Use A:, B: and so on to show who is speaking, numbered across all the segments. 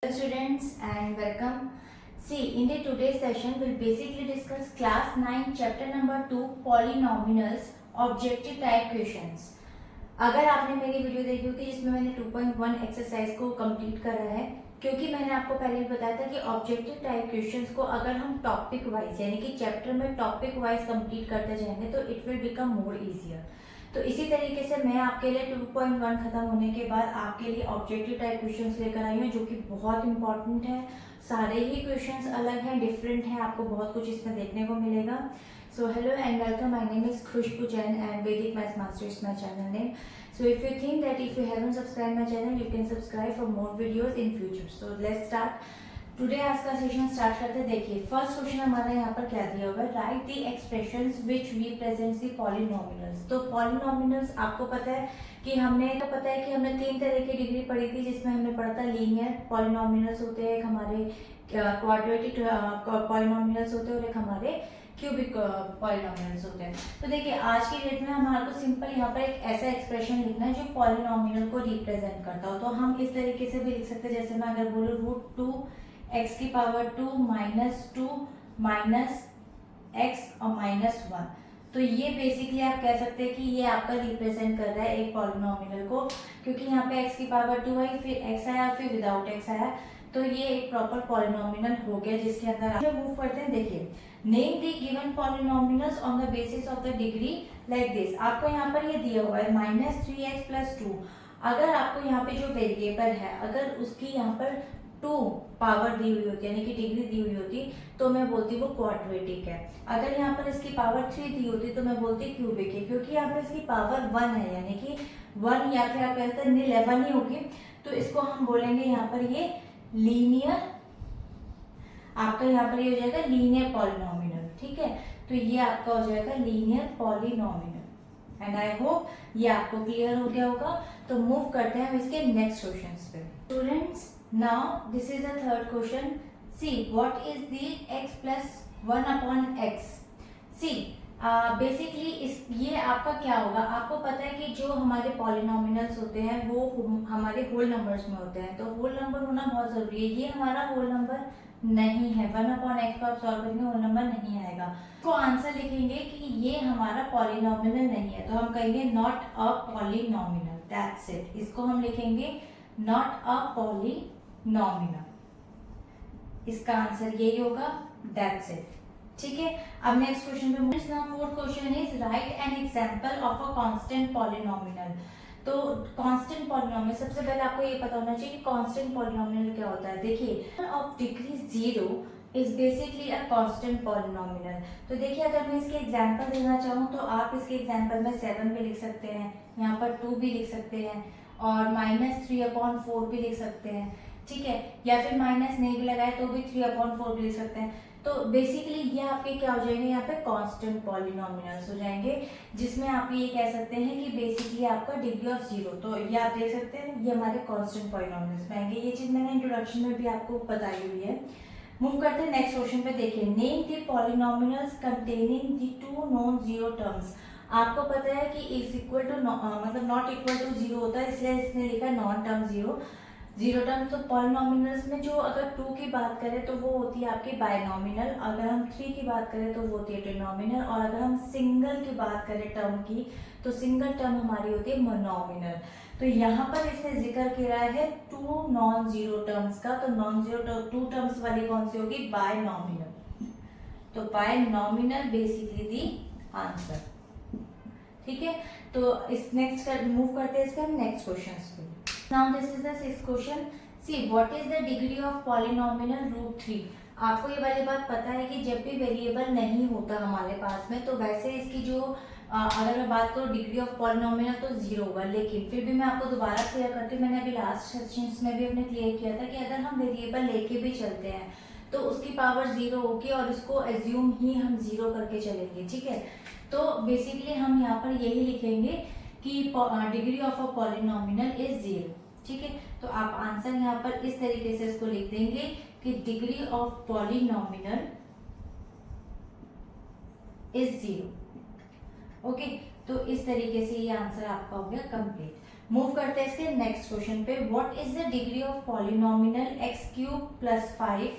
A: Hello students and welcome. See, in the today's session we'll basically discuss class 9 chapter number 2 polynomials objective type questions. अगर आपने मेरी video देखी होगी जिसमें मैंने 2.1 एक्सरसाइज को कंप्लीट करा है, क्योंकि मैंने आपको पहले भी बताया था कि ऑब्जेक्टिव टाइप क्वेश्चंस को अगर हम टॉपिक वाइज यानी कि चैप्टर में टॉपिक वाइज कंप्लीट करते जाएंगे तो it will become more easier. तो इसी तरीके से मैं आपके लिए 2.1 खत्म होने के बाद आपके लिए ऑब्जेक्टिव टाइप क्वेश्चंस लेकर आई हूँ जो कि बहुत इंपॉर्टेंट है. सारे ही क्वेश्चंस अलग हैं, डिफरेंट हैं, आपको बहुत कुछ इसमें देखने को मिलेगा. So hello and welcome, my name is Khushboo Jain and Vedic maths master is my channel name. So if you think that if you haven't subscribed my channel, you can subscribe for more videos in future. So let's start. Today आज का session start करते हैं. देखिए first question हमारा यहाँ पर क्या दिया हुआ है, right the expressions which represents the polynomials. तो पॉलिनोमियल्स आपको पता है कि हमने तीन तरह की डिग्री पढ़ी थी, जिसमें हमने पढ़ा था लीनियर पॉलिनोमियल्स होते हैं, एक हमारे क्वाड्रेटिक पॉलिनोमियल्स होते हैं और एक हमारे क्यूबिक पॉलिनोमियल्स होते हैं. तो देखिए आज की डेट में हमारे को सिंपल यहाँ पर एक ऐसा एक्सप्रेशन लिखना है जो पॉलिनोमियल को रिप्रेजेंट करता हो. तो हम इस तरीके से भी लिख सकते हैं, जैसे मैं अगर बोलूँ √2 माइनस 2 माइनस एक्स और माइनस 1. तो ये बेसिकली आप कह सकते हैं कि ये आपका रिप्रेजेंट कर रहा है एक पॉलिनोमियल को, क्योंकि यहाँ पे x⁻2 आई, फिर x आया, फिर विदाउट x आया. तो ये एक प्रॉपर पॉलिनोमियल हो गया जिसके अंदर आप मूव करते हैं. देखिए name the given polynomials on the basis of the degree like this. आपको यहाँ पर ये दिया हुआ है -3x + 2. अगर आपको यहाँ पे जो वेरिएबल है अगर उसकी यहाँ पर 2 पावर दी हुई होती यानी कि डिग्री दी हुई होती तो मैं बोलती वो क्वाड्रेटिक है. अगर यहाँ पर इसकी पावर 3 दी होती तो मैं बोलती क्यूबिक है, क्योंकि यहाँ पर इसकी पावर 1 है यानी कि 1 या फिर आप कहते हैं 11 ही होगी. तो इसको हम बोलेंगे यहाँ पर ये लीनियर, आपका यहाँ पर ये हो जाएगा लीनियर पॉलिनोमियल. ठीक है, तो ये आपका हो जाएगा linear polynomial. And I hope ये आपको क्लियर हो गया होगा. तो मूव करते हैं हम इसके नेक्स्ट क्वेश्चन पे. Students, now this is the third question. See what is the x + 1/x. See basically ये आपका क्या होगा, आपको पता है कि जो हमारे पॉलिनोमियल्स होते हैं वो हमारे होल नंबर्स में होते हैं, तो होल नंबर होना बहुत जरूरी है. ये हमारा होल नंबर नहीं है, 1/x को आप सॉल्व करेंगे होल नंबर नहीं आएगा. तो आंसर लिखेंगे कि ये हमारा पॉलिनोमियल नहीं है, तो हम कहेंगे not a polynomial. That's it. इसको हम लिखेंगे नॉट अ पॉलिनोमियल. इसका आंसर यही होगा. That's it. ठीक है, अब नेक्स्ट क्वेश्चन पे. Fourth question is right an example of a constant polynomial. तो कांस्टेंट पॉलिनोमियल, सबसे पहले आपको ये पता होना चाहिए कि कांस्टेंट पॉलिनोमियल क्या होता है. देखिए of degree 0 is basically a constant polynomial. तो देखिए अगर मैं इसके एग्जांपल देना चाहूँ तो आप इसके एग्जांपल में 7 भी लिख सकते हैं, यहाँ पर 2 भी लिख सकते हैं और -3/4 भी लिख सकते हैं. ठीक है, या फिर माइनस नहीं भी लगाए तो भी 3/4 भी लिख सकते हैं. तो बेसिकली ये आपके क्या हो जाएंगे, यहाँ पे कांस्टेंट पॉलिनोमियल्स हो जाएंगे, जिसमें आप ये कह सकते हैं कि बेसिकली आपका डिग्री ऑफ 0. तो ये आप देख सकते हैं ये हमारे कांस्टेंट पॉलिनोमियल्स में आएंगे. ये चीज मैंने इंट्रोडक्शन में भी आपको बताई हुई है. मूव करते हैं नेक्स्ट क्वेश्चन पे. देखिए name the polynomials containing the 2 non zero terms. आपको पता है कि इज इक्वल टू मतलब नॉट इक्वल टू 0 होता है, इसलिए इसने लिखा है नॉन टर्म 0 टर्म. तो पॉलिनोमियल्स में जो अगर 2 की बात करें तो वो होती है आपकी बायनोमिनल, अगर हम 3 की बात करें तो वो होती है ट्रिनोमिनल, और अगर हम सिंगल की बात करें टर्म की तो सिंगल टर्म हमारी होती है मोनोमिनल. तो यहाँ पर इसने जिक्र किया है 2 नॉन जीरो टर्म्स का. तो नॉन जीरो 2 टर्म्स वाली कौन सी होगी, बायनोमिनल. तो बायनोमिनल बेसिकली दी आंसर. ठीक है, तो इस नेक्स्ट मूव करते हैं इसके हम नेक्स्ट क्वेश्चन पे. Now this is the sixth question. See what is the degree of polynomial √3. आपको ये वाली बात पता है कि जब भी वेरिएबल नहीं होता हमारे पास में तो वैसे इसकी जो अगर मैं बात करूँ डिग्री ऑफ पॉलिनोमियल तो 0 होगा. लेकिन फिर भी मैं आपको दोबारा क्लियर करती हूँ, मैंने अभी लास्ट सेशंस में भी अपने क्लियर किया था कि अगर हम वेरिएबल लेके भी चलते हैं तो उसकी पावर 0 होगी और इसको एज्यूम ही हम 0 करके चलेंगे. ठीक है, तो बेसिकली हम यहाँ पर यही लिखेंगे कि degree of a polynomial is 0. ठीक है, तो आप आंसर यहाँ पर इस तरीके से इसको लिख देंगे कि degree of polynomial is 0. Okay, तो इस तरीके से ये आंसर आपका हो गया कंप्लीट. मूव करते हैं इसके नेक्स्ट क्वेश्चन पे। What is the degree of polynomial x cube plus 5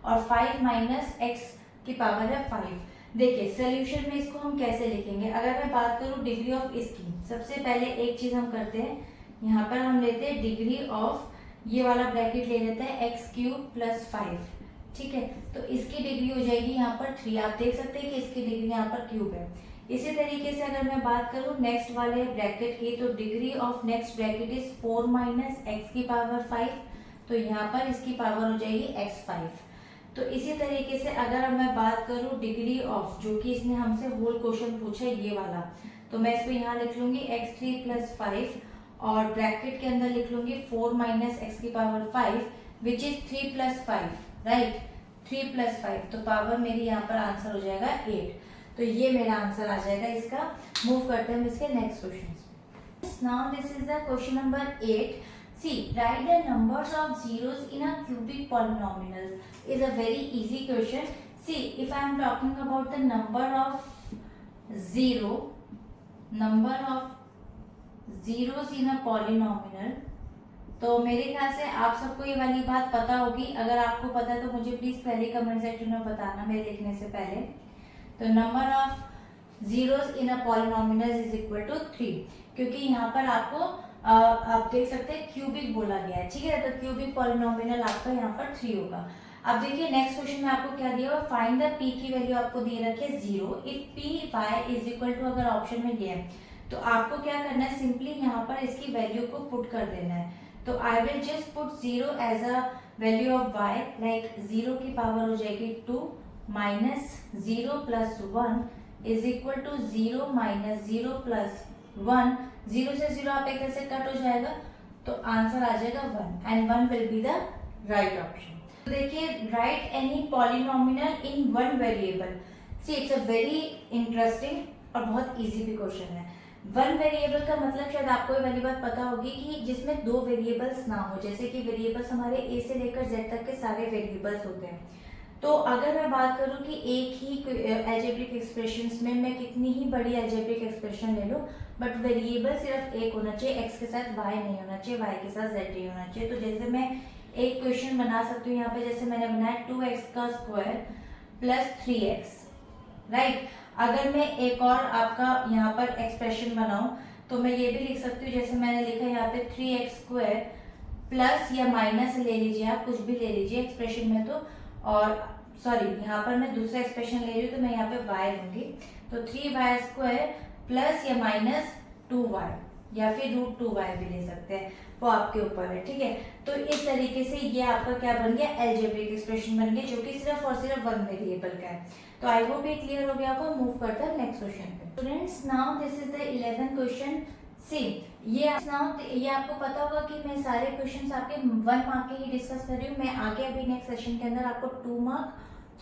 A: और 5 माइनस एक्स की पावर है 5। देखिए सोल्यूशन में इसको हम कैसे लिखेंगे। अगर मैं बात करूं डिग्री ऑफ इसकी, सबसे पहले एक चीज हम करते हैं, यहाँ पर हम लेते हैं डिग्री ऑफ, ये वाला ब्रैकेट ले लेते हैं एक्स क्यूब प्लस 5, ठीक है। तो इसकी डिग्री हो जाएगी यहाँ पर 3। आप देख सकते हैं कि इसकी डिग्री यहाँ पर क्यूब है। इसी तरीके से अगर मैं बात करूं नेक्स्ट वाले ब्रैकेट की, तो degree of next bracket is 4 minus x की पावर 5, तो यहाँ पर इसकी पावर हो जाएगी x5। तो इसी तरीके से अगर मैं बात करूं डिग्री ऑफ, जो कि इसने हमसे होल क्वेश्चन पूछा है ये वाला, तो मैं इसको यहाँ लिख लूंगी x3 प्लस 5 और ब्रैकेट के अंदर लिख लूंगी 4 माइनस एक्स की power 5 which is 3 plus 5, right, 3 plus 5, तो पावर मेरी यहाँ पर आंसर हो जाएगा 8। तो ये मेरा आंसर आ जाएगा इसका। मूव करते हैं हम इसके next question. Now this is the question number 8। See, write the numbers of zeros in a cubic polynomial is a very easy question. See, if I am talking about the number of zeros in a polynomial, तो मेरे ख्याल से आप सबको ये वाली बात पता होगी। अगर आपको पता है तो मुझे प्लीज पहले कमेंट सेक्शन में बताना मेरे लिखने से पहले। तो number of zeros in a polynomial is equal to 3, क्योंकि यहाँ पर आपको आप देख सकते हैं क्यूबिक बोला गया है, ठीक है। तो क्यूबिक पॉलिनोमियल आपका यहाँ पर 3 होगा। अब देखिए नेक्स्ट क्वेश्चन में आपको क्या दिया हुआ, फाइंड द पी की वैल्यू आपको दे रखी है 0 if P Y is equal to, अगर ऑप्शन में दिया है तो आपको क्या करना है, सिंपली यहाँ पर इसकी वैल्यू को पुट कर देना है। तो I will just put 0 as a value of y, like 0 की पावर हो जाएगी 2 minus 0 plus 1 is equal to 0 minus 0 plus 1। 0 से 0 आप एक तरह से कट हो जाएगा, तो आंसर आ जाएगा 1 and 1 will be the right option. तो देखिए right any polynomial in one variable. See it's a very interesting और बहुत इजी भी क्वेश्चन है। वन वेरिएबल का मतलब शायद आपको ये वाली बात पता होगी कि जिसमें 2 वेरिएबल्स ना हो, जैसे कि वेरिएबल्स हमारे ए से लेकर जेड तक के सारे वेरिएबल्स होते हैं। तो अगर मैं बात करूं कि एक ही अलजेब्रिक एक्सप्रेशंस में मैं कितनी ही बड़ी अलजेब्रिक एक्सप्रेशन ले लूं, बट वेरिएबल सिर्फ एक होना चाहिए, एक्स के साथ वाई नहीं होना चाहिए, वाई के साथ जेड नहीं होना चाहिए। तो जैसे मैं एक क्वेश्चन बना सकती हूँ यहाँ पे, जैसे मैंने बनाया 2x का स्क्वायर प्लस 3x, राइट। अगर मैं एक और आपका यहाँ पर एक्सप्रेशन बनाऊं तो मैं ये भी लिख सकती हूँ, जैसे मैंने लिखा यहाँ पे 3x स्क्वायर प्लस या माइनस ले लीजिए, आप कुछ भी ले लीजिए एक्सप्रेशन में, तो और सॉरी यहाँ पर मैं दूसरा एक्सप्रेशन ले रही हूँ तो मैं यहाँ पे y लूंगी, तो 3y स्क्वायर प्लस या माइनस 2y या फिर √2y भी ले सकते हैं, वो आपके ऊपर है, ठीक है। तो इस तरीके से ये आपका क्या बन गया, अलजेब्रिक एक्सप्रेशन बन गया, जो कि सिर्फ और सिर्फ वन वेरिएबल का है। तो आई होप ये क्लियर हो गया आपको। मूव करते हैं नेक्स्ट क्वेश्चन पे। Students now this is the 11th question. See ये आपको पता होगा कि मैं सारे क्वेश्चंस आपके 1 मार्क के ही डिस्कस कर रही हूँ। मैं आगे अभी नेक्स्ट सेशन के अंदर आपको 2 मार्क,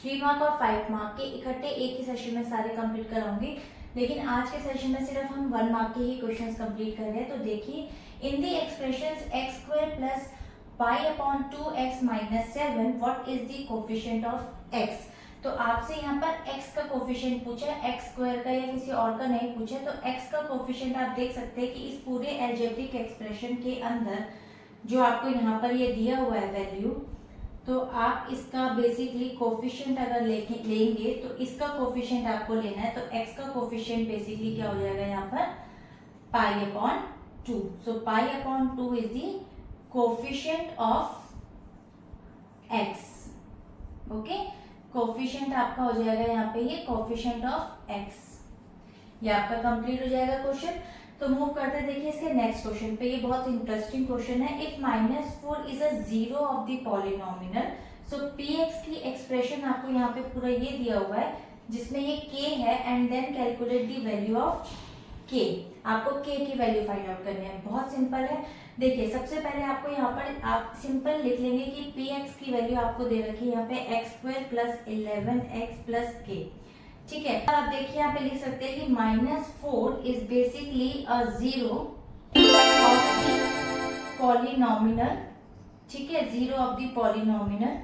A: 3 मार्क और 5 मार्क के इकट्ठे एक ही सेशन में सारे कंप्लीट कराऊंगी, लेकिन आज के सेशन में सिर्फ हम 1 मार्क के ही क्वेश्चंस कंप्लीट कर रहे हैं। तो देखिए in the expressions x square plus pi upon 2x minus 7 what is the coefficient of x। तो आपसे यहाँ पर x का कोफिशिएंट पूछा है, x स्क्वायर का या किसी और का नहीं पूछा, तो x का कोफिशिएंट आप देख सकते हैं कि इस पूरे अलजेब्रिक एक्सप्रेशन के अंदर जो आपको यहाँ पर ये दिया हुआ है वैल्यू, तो आप इसका बेसिकली कोफिशिएंट अगर लेंगे तो इसका कोफिशिएंट आपको लेना है। तो x का कोफिशिएंट बेसिकली क्या हो जाएगा यहाँ पर, pi upon 2। So pi upon 2 is the coefficient of x, okay. Coefficient आपका हो जाएगा यहाँ पे ये कोफिशिएंट ऑफ x। ये आपका कंप्लीट हो जाएगा क्वेश्चन। तो मूव करते हैं देखिए इसके नेक्स्ट क्वेश्चन पे। ये बहुत इंटरेस्टिंग क्वेश्चन है। If -4 is a zero of the polynomial, so px की एक्सप्रेशन आपको यहाँ पे पूरा ये दिया हुआ है जिसमें ये k है and then calculate the value of k। आपको k की वैल्यू फाइंड आउट करनी है, बहुत सिंपल है। देखिए सबसे पहले आपको यहाँ पर आप सिंपल लिख लेंगे कि px की वैल्यू आपको दे रखी है यहाँ पे x square plus 11x plus k, ठीक है। आप देखिए यहाँ पे लिख सकते हैं कि -4 is basically a zero of the polynomial, ठीक है, जीरो ऑफ द पॉलिनोमियल।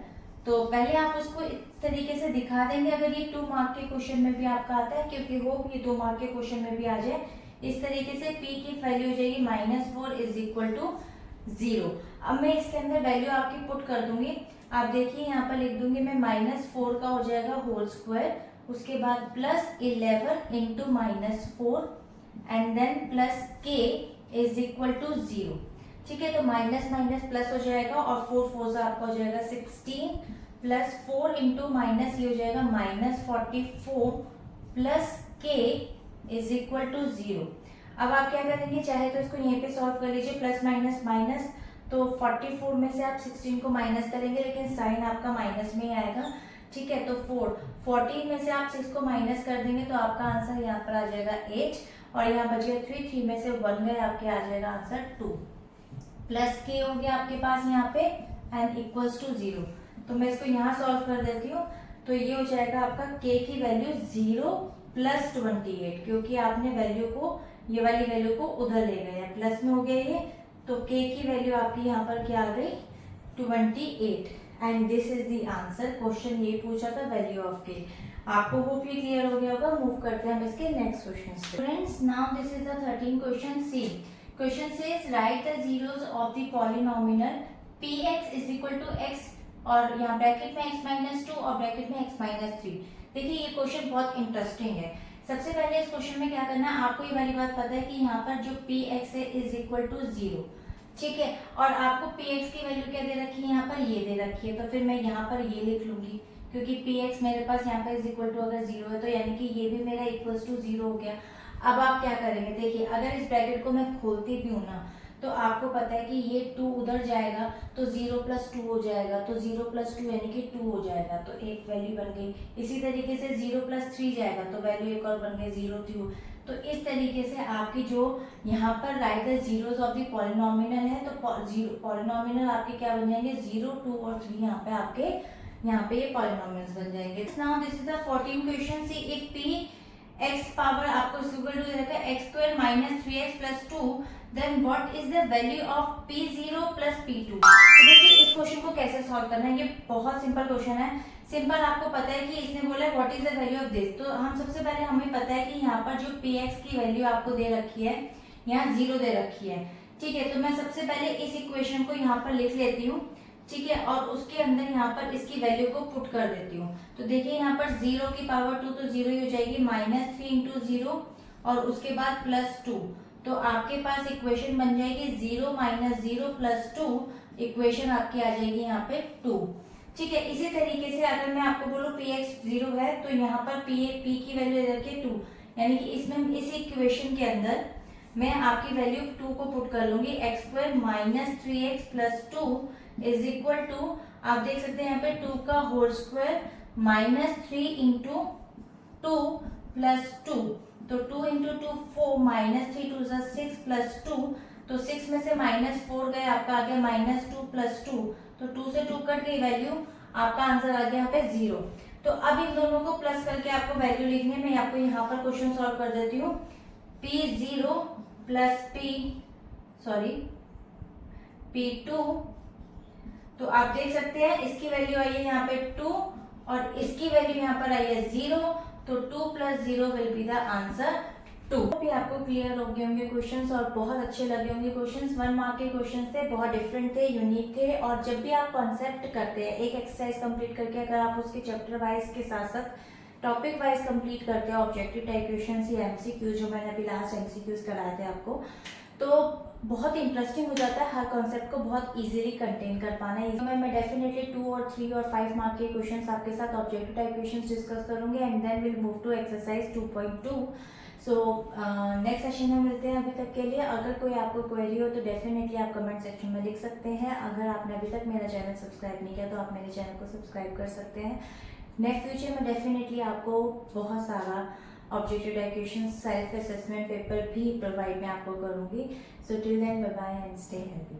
A: तो पहले आप उसको इस तरीके से दिखा देंगे, अगर ये 2 मार्क के क्वेश्चन में भी आपका आता है, क्योंकि होप ये 2 मार्क के क्वेश्चन में भी आ जाए इस तरीके से p की वैल्यू हो जाएगी -4 इज इक्वल टू 0। अब मैं इसके अंदर वैल्यू आपकी पुट कर दूंगी। आप देखिए यहाँ पर लिख दूंगी मैं -4 का हो जाएगा होल स्क्वायर, उसके बाद +11 into -4 and then plus k is equal to 0। ठीक है, तो माइनस माइनस प्लस हो जाएगा और 4 4 से आपका हो जाएगा 16 प्लस 4 इंटू माइनस ये हो जाएगा -44 plus k is equal to 0। अब आप क्या करेंगे, चाहे तो इसको यहीं पे सॉल्व कर लीजिए, प्लस माइनस माइनस, तो 44 में से आप 16 को माइनस करेंगे लेकिन साइन आपका माइनस में ही आएगा। ठीक है, तो 14 में से आप 6 को माइनस कर देंगे तो आपका आंसर यहाँ पर आ जाएगा 8 और यहाँ बचेगा 3, 3 में से 1 गए, आपके आ जाएगा आंसर 2 प्लस के हो गया आपके पास यहाँ पे एंड इक्वल्स टू 0। तो मैं इसको यहाँ सॉल्व कर देती हूँ, तो ये हो जाएगा आपका k की वैल्यू 0 प्लस 28, क्योंकि आपने वैल्यू को, ये वाली वैल्यू को उधर ले गए, प्लस में हो गया ये, तो k की वैल्यू आपकी यहाँ पर क्या आ गई 28 and this is the answer. Question ये पूछा था वैल्यू ऑफ k। आपको होप ये क्लियर हो गया होगा। मूव करते हैं हम इसके नेक्स्ट क्वेश्चन पे। Friends, now this is the 13th question. See question says write the zeros of the polynomial px is equal to x और यहाँ ब्रैकेट में x-2 और ब्रैकेट में x-3। देखिए ये क्वेश्चन बहुत इंटरेस्टिंग है। सबसे पहले इस क्वेश्चन में क्या करना है, आपको ये वाली बात पता है कि यहाँ पर जो px है इज इक्वल टू 0। ठीक है, और आपको px की वैल्यू क्या दे रखी है, यहाँ पर ये दे रखी है, तो फिर मैं यहाँ पर ये लिख लूंगी क्योंकि px मेरे पास यहाँ पर इज इक्वल टू अगर 0 है तो यानी कि ये भी मेरा इक्वल्स टू 0 हो गया। अब आप क्या करेंगे, देखिए अगर इस ब्रैकेट को मैं खोलती भी हूँ ना, तो आपको पता है कि ये 2 उधर जाएगा तो 0 प्लस 2 हो जाएगा, तो 0 प्लस 2 यानी कि 2 हो जाएगा, तो एक वैल्यू बन गई। इसी तरीके से 0 प्लस 3 जाएगा तो वैल्यू एक और बन गई 0 2। तो इस तरीके से आपकी जो यहाँ पर right the zeros of the polynomial है, तो पॉलिनोमियल आपके क्या बन जाएंगे 0 2 और 3, यहाँ पे आपके यहाँ पे ये पॉलिनोमियल्स बन जाएंगे। Now this is the 14th question. See if p x power आपको इक्वल टू दे रखा है x² minus 3x plus 2, then what is the value of p0 plus p2। तो देखिए इस क्वेश्चन को कैसे सॉल्व करना है, ये बहुत सिंपल क्वेश्चन है। सिंपल, आपको पता है कि इसने बोला है what is the value of this, तो हम सबसे पहले हमें पता है कि यहाँ पर जो px की वैल्यू आपको दे रखी है यहाँ 0 दे रखी है। ठीक है, तो मैं सबसे पहले इस इक्वेशन को यहाँ पर लिख लेती हूँ। ठीक है, और उसके अंदर यहाँ पर इसकी वैल्यू को पुट कर देती हूँ। तो देखिए यहाँ पर 0 की पावर 2 तो 0 ही हो जाएगी, -3 इंटू 0 और उसके बाद प्लस 2, तो आपके पास इक्वेशन बन जाएगी 0 माइनस 0 प्लस 2, इक्वेशन आपकी आ जाएगी यहाँ पे 2। ठीक है, इसी तरीके से अगर मैं आपको बोलूँ px 0 है तो यहाँ पर p की वैल्यू दे रखी है 2, यानी कि इसमें इस इक्वेशन के अंदर मैं आपकी वैल्यू 2 को पुट कर लूंगी, x² minus 3x plus 2 is equal to, आप देख सकते हैं यहाँ पे 2 का whole square minus 3 into 2 plus 2, तो 2 इंटू 2 4 माइनस 3 2 6 प्लस 2, तो 6 में से -4 गए, आपका आ गया -2 प्लस 2, तो 2 से 2 कट गई वैल्यू, आपका आंसर आ गया यहाँ पे 0। तो अब इन दोनों को प्लस करके आपको वैल्यू लिखनी है। मैं आपको यहाँ पर क्वेश्चन सॉल्व कर देती हूँ। p0 प्लस p2, तो आप देख सकते हैं इसकी वैल्यू आई है यहाँ पे 2 और इसकी वैल्यू यहाँ पर आई है 0, तो 2 plus 0 will be the answer 2। भी आपको क्लियर हो गए होंगे क्वेश्चंस और बहुत अच्छे लगे होंगे क्वेश्चंस। 1 मार्क के क्वेश्चंस थे, बहुत डिफरेंट थे, यूनिक थे। और जब भी आप कॉन्सेप्ट करते हैं एक एक्सरसाइज कंप्लीट करके, अगर आप उसके चैप्टर वाइज के साथ साथ टॉपिक वाइज कंप्लीट करते हैं, ऑब्जेक्टिव टाइप क्वेश्चंस या एमसीक्यूज, जो मैंने अभी लास्ट एमसीक्यूज कराए थे आपको, तो बहुत इंटरेस्टिंग हो जाता है हर कॉन्सेप्ट को बहुत इजीली कंटेन कर पाना है। मैं डेफिनेटली 2 और 3 और 5 मार्क के क्वेश्चंस आपके साथ ऑब्जेक्टिव टाइप क्वेश्चंस डिस्कस करूंगी and then will move to exercise 2.2। So next session में मिलते हैं। अभी तक के लिए अगर कोई आपको क्वेरी हो तो डेफिनेटली आप कमेंट सेक्शन में लिख सकते हैं। अगर आपने अभी तक मेरा चैनल सब्सक्राइब नहीं किया तो आप मेरे चैनल को सब्सक्राइब कर सकते हैं। नेक्स्ट फ्यूचर में डेफिनेटली आपको बहुत सारा objective type question, self assessment paper भी प्रोवाइड मैं आपको करूंगी। So till then bye bye and stay healthy.